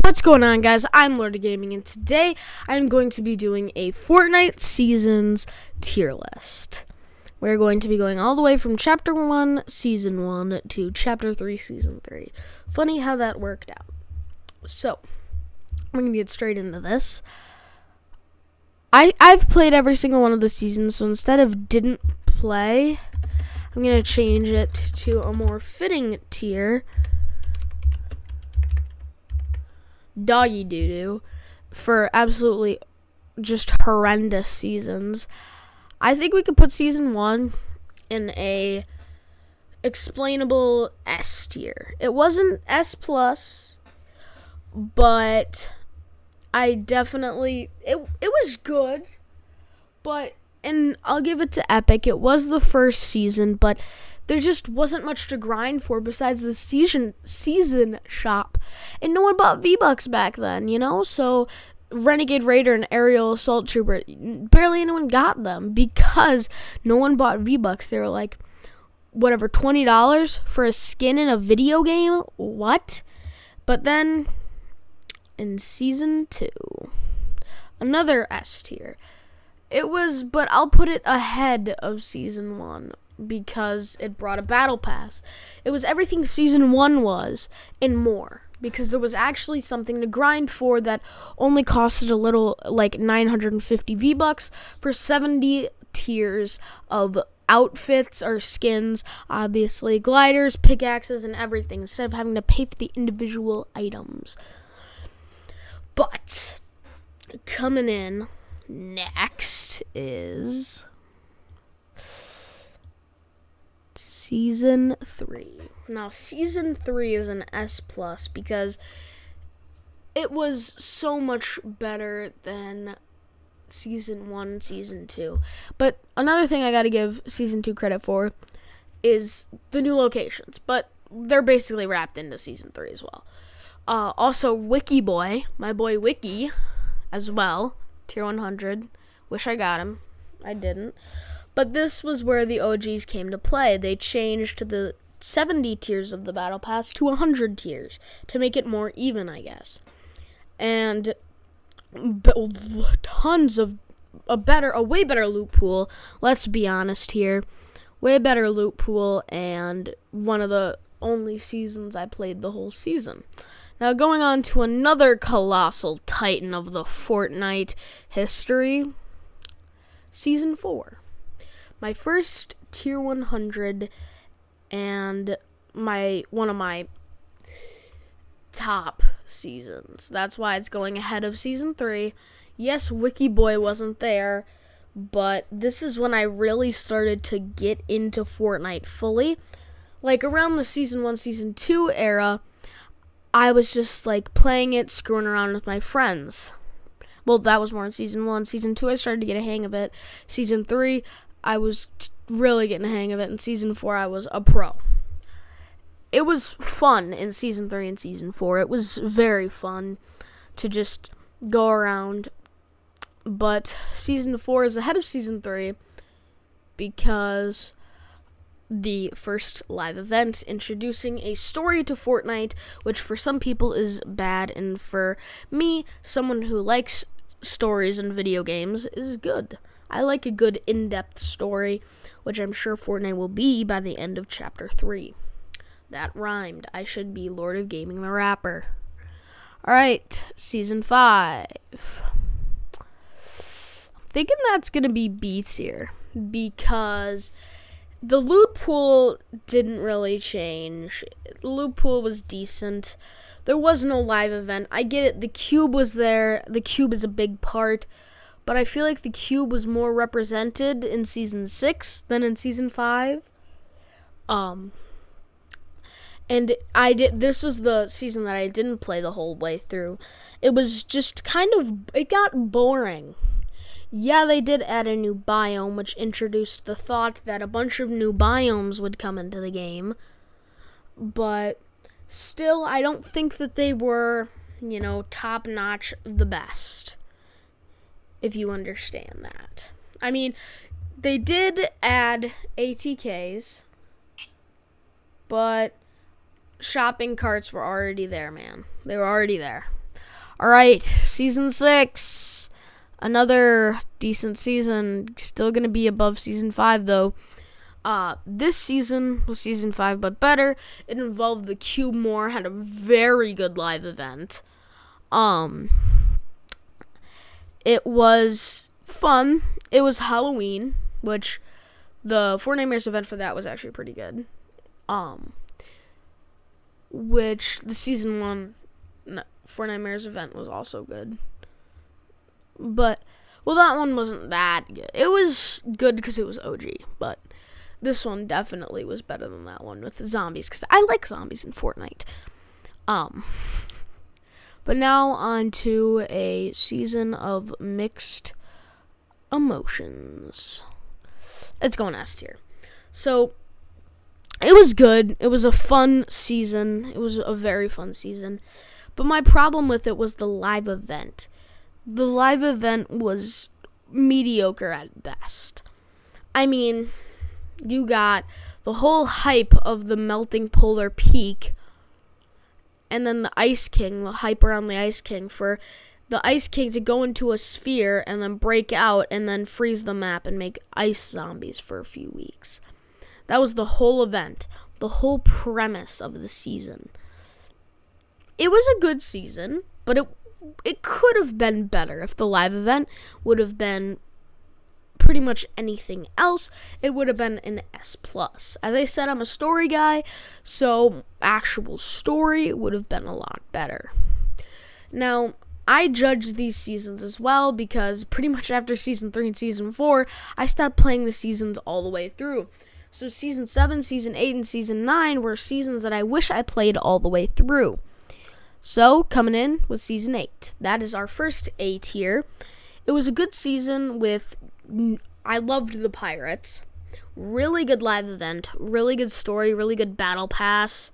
What's going on, guys? I'm Lord of Gaming, and today I'm going to be doing a Fortnite Seasons tier list. We're going to be going all the way from Chapter 1, Season 1 to Chapter 3, Season 3. Funny how that worked out. So, we're going to get straight into this. I've played every single one of the seasons, so instead of didn't play, I'm going to change it to a more fitting tier. Doggy doo-doo for absolutely just horrendous seasons. I think we could put season 1 in a explainable S tier. It wasn't S plus, but I definitely it was good, and I'll give it to Epic. It was the first season, but there just wasn't much to grind for besides the season shop. And no one bought V-Bucks back then, So Renegade Raider and Aerial Assault Trooper, barely anyone got them because no one bought V-Bucks. They were like, whatever, $20 for a skin in a video game? What? But then in Season 2, another S tier. It was, but I'll put it ahead of Season 1. Because it brought a battle pass. It was everything Season 1 was and more. Because there was actually something to grind for that only costed a little, like 950 V-Bucks for 70 tiers of outfits or skins, obviously, gliders, pickaxes, and everything, instead of having to pay for the individual items. But coming in next is Season 3. Now, Season 3 is an S plus because it was so much better than Season 1, Season 2. But another thing I gotta give Season 2 credit for is the new locations. But they're basically wrapped into Season 3 as well. Also, Wiki Boy, my boy Wiki, as well. Tier 100. Wish I got him. I didn't. But this was where the OGs came to play. They changed the 70 tiers of the Battle Pass to 100 tiers to make it more even, I guess. And tons of a way better loot pool. Let's be honest here. Way better loot pool, and one of the only seasons I played the whole season. Now, going on to another colossal titan of the Fortnite history, Season 4. My first tier 100 and one of my top seasons. That's why it's going ahead of Season 3. Yes, Wiki Boy wasn't there, but this is when I really started to get into Fortnite fully. Like around the Season 1, Season 2 era, I was just like playing it, screwing around with my friends. Well, that was more in Season 1. Season 2, I started to get a hang of it. Season 3, I was really getting the hang of it. In Season 4, I was a pro. It was fun in Season 3 and Season 4. It was very fun to just go around. But Season 4 is ahead of Season 3 because the first live event introducing a story to Fortnite, which for some people is bad, and for me, someone who likes stories in video games, is good. I like a good in-depth story, which I'm sure Fortnite will be by the end of Chapter 3. That rhymed. I should be Lord of Gaming the rapper. Alright, Season 5. I'm thinking that's going to be B tier, because the loot pool didn't really change. The loot pool was decent. There was no live event. I get it. The cube was there. The cube is a big part. But I feel like the cube was more represented in Season 6 than in Season 5. And this was the season that I didn't play the whole way through. It was just it got boring. Yeah, they did add a new biome, which introduced the thought that a bunch of new biomes would come into the game. But still, I don't think that they were, top-notch the best. If you understand that. I mean, they did add ATKs, but shopping carts were already there, man. They were already there. Alright, Season 6. Another decent season. Still going to be above Season 5, though. This season was Season 5, but better. It involved the Cube more. Had a very good live event. It was fun. It was Halloween, which the Fortnite event for that was actually pretty good. Which the Season 1 Fortnite event was also good. But, well, that one wasn't that good. It was good because it was OG, but this one definitely was better than that one with the zombies, because I like zombies in Fortnite. But now on to a season of mixed emotions. It's going S tier. So, it was good. It was a fun season. It was a very fun season. But my problem with it was the live event. The live event was mediocre at best. I mean, you got the whole hype of the melting polar peak, and then the Ice King, the hype around the Ice King, for the Ice King to go into a sphere and then break out and then freeze the map and make ice zombies for a few weeks. That was the whole event, the whole premise of the season. It was a good season, but it could have been better if the live event would have been pretty much anything else. It would have been an S+. As I said, I'm a story guy, so actual story would have been a lot better. Now, I judge these seasons as well because pretty much after Season 3 and Season 4, I stopped playing the seasons all the way through. So Season 7, Season 8, and Season 9 were seasons that I wish I played all the way through. So, coming in with Season 8. That is our first A tier. It was a good season with... I loved the pirates. Really good live event. Really good story. Really good battle pass.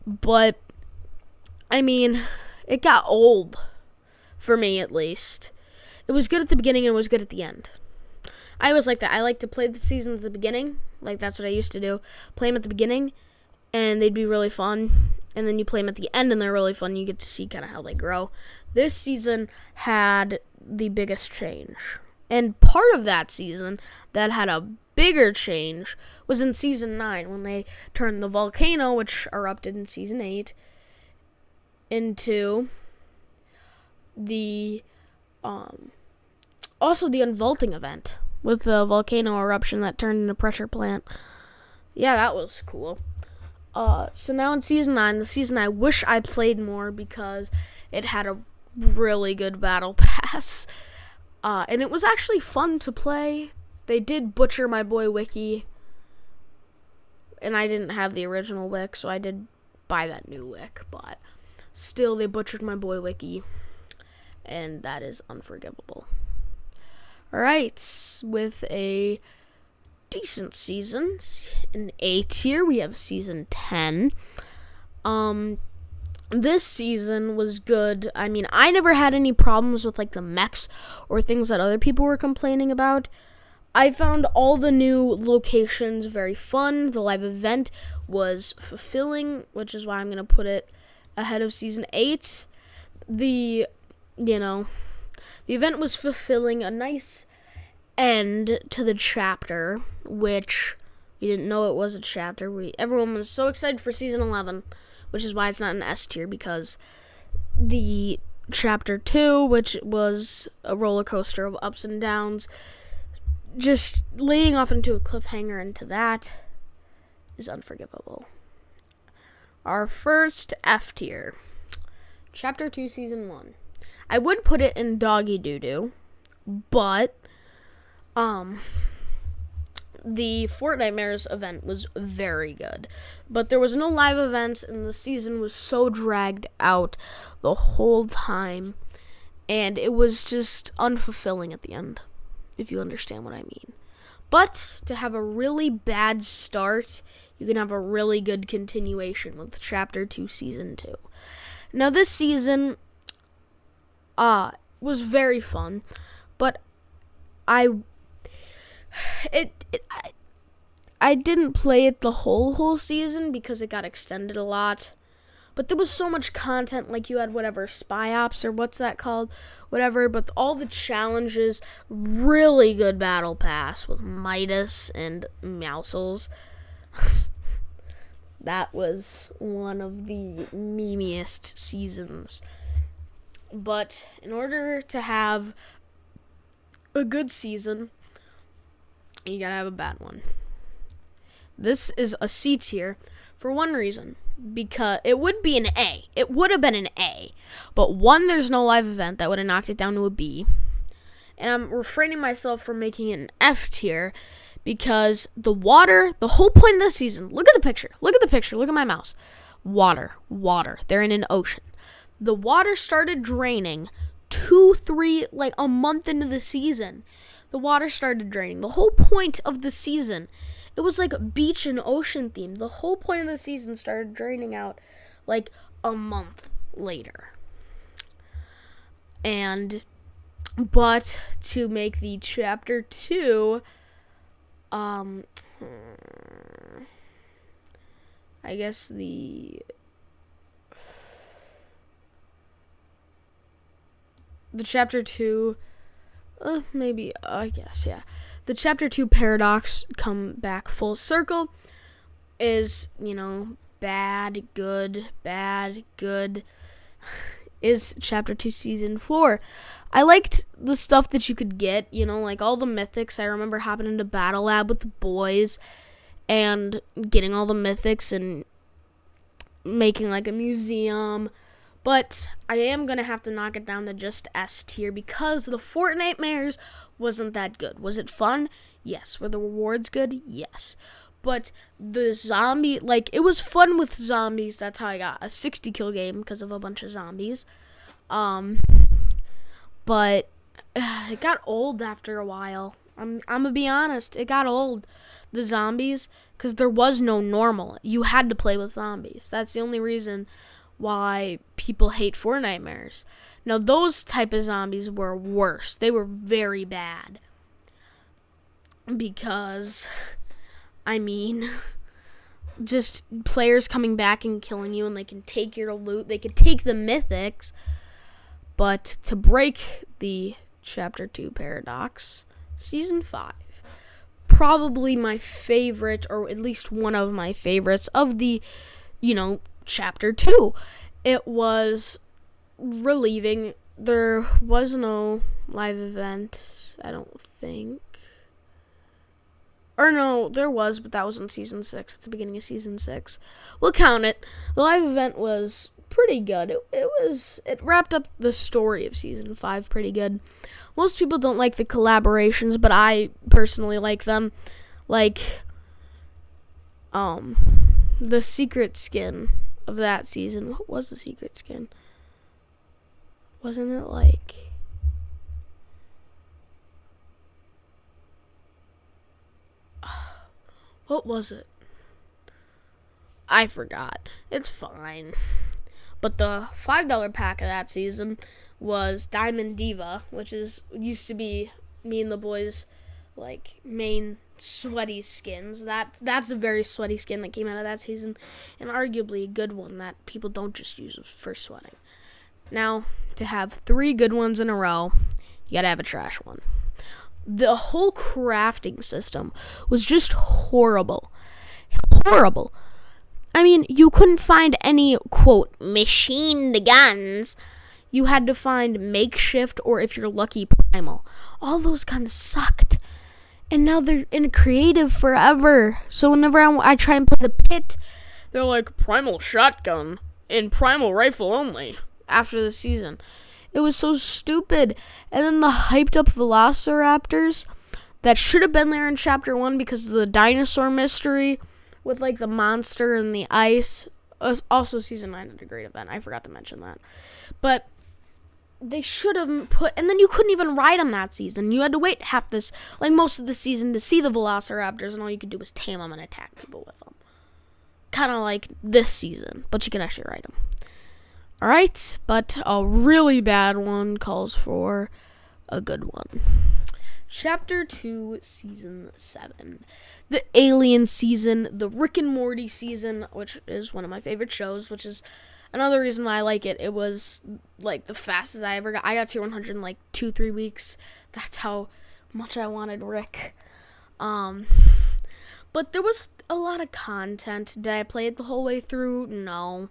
But, I mean, it got old. For me, at least. It was good at the beginning and it was good at the end. I always like that. I like to play the season at the beginning. Like, that's what I used to do. Play them at the beginning, and they'd be really fun. And then you play them at the end, and they're really fun. You get to see kind of how they grow. This season had the biggest change. And part of that season that had a bigger change was in Season 9, when they turned the volcano, which erupted in Season 8, into the, also the unvaulting event, with the volcano eruption that turned into a pressure plant. Yeah, that was cool. So now in Season 9, the season I wish I played more because it had a really good battle pass. And it was actually fun to play. They did butcher my boy Wiki. And I didn't have the original Wick, so I did buy that new Wick. But still, they butchered my boy Wiki. And that is unforgivable. Alright, with a decent season, in A tier, we have Season 10. This season was good. I mean, I never had any problems with, like, the mechs or things that other people were complaining about. I found all the new locations very fun. The live event was fulfilling, which is why I'm going to put it ahead of Season 8. The event was fulfilling, a nice end to the chapter, which we didn't know it was a chapter. Everyone was so excited for Season 11, which is why it's not an S tier, because the Chapter 2, which was a roller coaster of ups and downs, just leading off into a cliffhanger into that is unforgivable. Our first F tier, Chapter 2, Season 1. I would put it in doggy doo-doo, but the Fortnite event was very good. But there was no live events, and the season was so dragged out the whole time. And it was just unfulfilling at the end, if you understand what I mean. But to have a really bad start, you can have a really good continuation with Chapter 2, Season 2. Now, this season was very fun, but I didn't play it the whole season because it got extended a lot. But there was so much content, like you had whatever, Spy Ops or what's that called? Whatever, but all the challenges, really good battle pass with Midas and Mousels. That was one of the memeiest seasons. But in order to have a good season, you gotta have a bad one. This is a C tier for one reason. Because it would be an A. It would have been an A. But one, there's no live event. That would have knocked it down to a B. And I'm refraining myself from making it an F tier because the water, the whole point of the season, look at the picture. Look at the picture. Look at my mouse. Water. They're in an ocean. The water started draining a month into the season. The water started draining. The whole point of the season, it was like beach and ocean theme. The whole point of the season started draining out like a month later. But to make the chapter 2, I guess the chapter 2, the chapter 2 paradox come back full circle is, bad, good, is chapter 2 season 4. I liked the stuff that you could get, like all the mythics. I remember hopping into Battle Lab with the boys and getting all the mythics and making like a museum. But I am going to have to knock it down to just S tier because the Fortnite mares wasn't that good. Was it fun? Yes. Were the rewards good? Yes. But the zombie, it was fun with zombies. That's how I got a 60 kill game because of a bunch of zombies. But it got old after a while. I'm going to be honest. It got old. The zombies, because there was no normal. You had to play with zombies. That's the only reason why people hate Fortnite mares. Now, those type of zombies were worse. They were very bad. Because, just players coming back and killing you, and they can take your loot. They can take the mythics. But to break the Chapter 2 paradox, Season 5, probably my favorite, or at least one of my favorites of the, Chapter 2. It was relieving. There was no live event, I don't think. Or no, there was, but that was in Season 6, at the beginning of Season 6. We'll count it. The live event was pretty good. It wrapped up the story of Season 5 pretty good. Most people don't like the collaborations, but I personally like them. The secret skin of that season. What was the secret skin? Wasn't it what was it? I forgot. It's fine. But the $5 pack of that season was Diamond Diva, which used to be me and the boys' main sweaty skins. That's a very sweaty skin that came out of that season, and arguably a good one that people don't just use for sweating. Now, to have 3 good ones in a row, you gotta have a trash one. The whole crafting system was just horrible. Horrible. You couldn't find any, quote, machined guns. You had to find makeshift, or if you're lucky, primal. All those guns sucked. And now they're in creative forever. So whenever I try and play the pit, they're like, primal shotgun and primal rifle only after the season. It was so stupid. And then the hyped up velociraptors that should have been there in Chapter 1 because of the dinosaur mystery with the monster and the ice. Also, Season 9 had a great event. I forgot to mention that. But they should have put, and then you couldn't even ride them that season. You had to wait most of the season to see the velociraptors, and all you could do was tame them and attack people with them. Kind of like this season, but you can actually ride them. Alright, but a really bad one calls for a good one. Chapter 2, Season 7. The Alien season, the Rick and Morty season, which is one of my favorite shows, which is Another reason why I like it, it was like the fastest I ever got. I got tier 100 in like 2-3 weeks. That's how much I wanted Rick. But there was a lot of content. Did I play it the whole way through? No.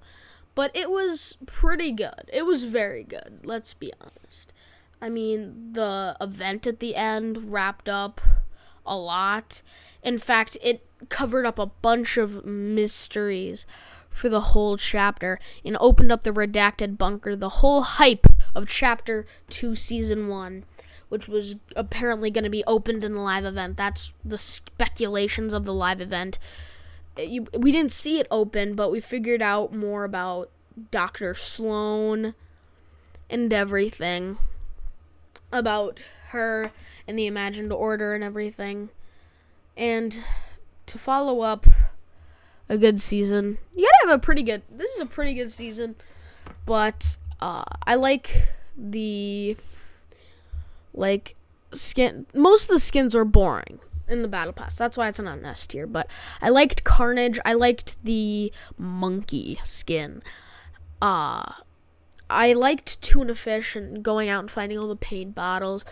But it was pretty good. It was very good, let's be honest. I mean, the event at the end wrapped up a lot. In fact, it covered up a bunch of mysteries for the whole chapter and opened up the redacted bunker, the whole hype of Chapter 2, Season 1, which was apparently going to be opened in the live event. That's the speculations of the live event. We didn't see it open, but we figured out more about Dr. Sloan and everything, about her and the Imagined Order and everything. And to follow up a good season, you gotta have this is a pretty good season, but I like the skin. Most of the skins were boring in the battle pass. That's why it's not an S tier, but I liked Carnage. I liked the monkey skin. I liked Tuna Fish and going out and finding all the paint bottles.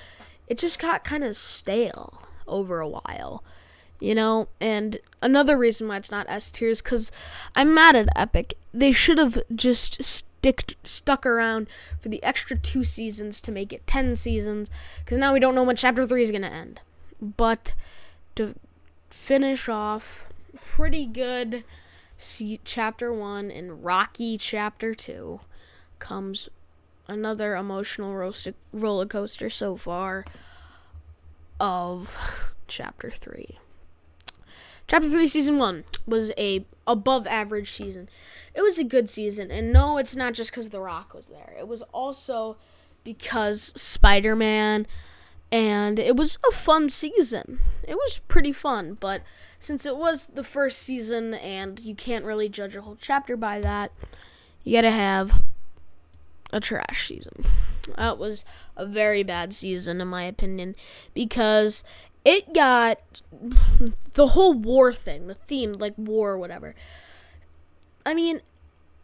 It just got kind of stale over a while, you know? And another reason why it's not S tier is because I'm mad at Epic. They should have just stuck around for the extra 2 seasons to make it 10 seasons, because now we don't know when Chapter 3 is going to end. But to finish off, pretty good Chapter 1 and rocky Chapter 2 comes another emotional roller coaster so far of Chapter 3. Chapter 3 Season 1 was a above average season. It was a good season, and no, it's not just because The Rock was there. It was also because Spider-Man, and it was a fun season. It was pretty fun, but since it was the first season and you can't really judge a whole chapter by that, you gotta have a trash season. That was a very bad season, in my opinion, because it got the whole war thing, the theme, like war or whatever. I mean,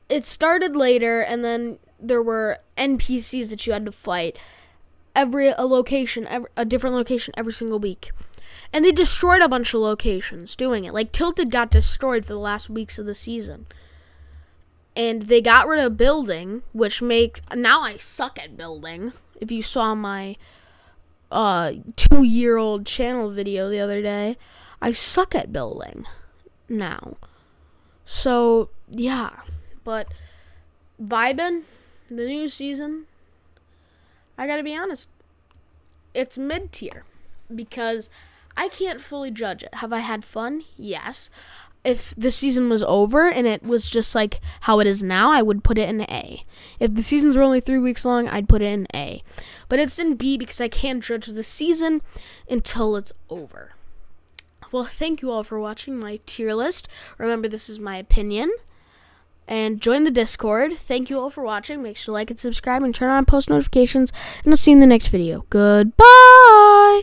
it started later, and then there were NPCs that you had to fight. A different location every single week. And they destroyed a bunch of locations doing it. Like, Tilted got destroyed for the last weeks of the season. And they got rid of building, which now I suck at building. If you saw my 2-year-old channel video the other day, I suck at building now. So, yeah. But vibin', the new season, I gotta be honest, it's mid-tier, because I can't fully judge it. Have I had fun? Yes. If the season was over and it was just like how it is now, I would put it in A. If the seasons were only 3 weeks long, I'd put it in A. But it's in B because I can't judge the season until it's over. Well, thank you all for watching my tier list. Remember, this is my opinion. And join the Discord. Thank you all for watching. Make sure to like and subscribe and turn on post notifications. And I'll see you in the next video. Goodbye!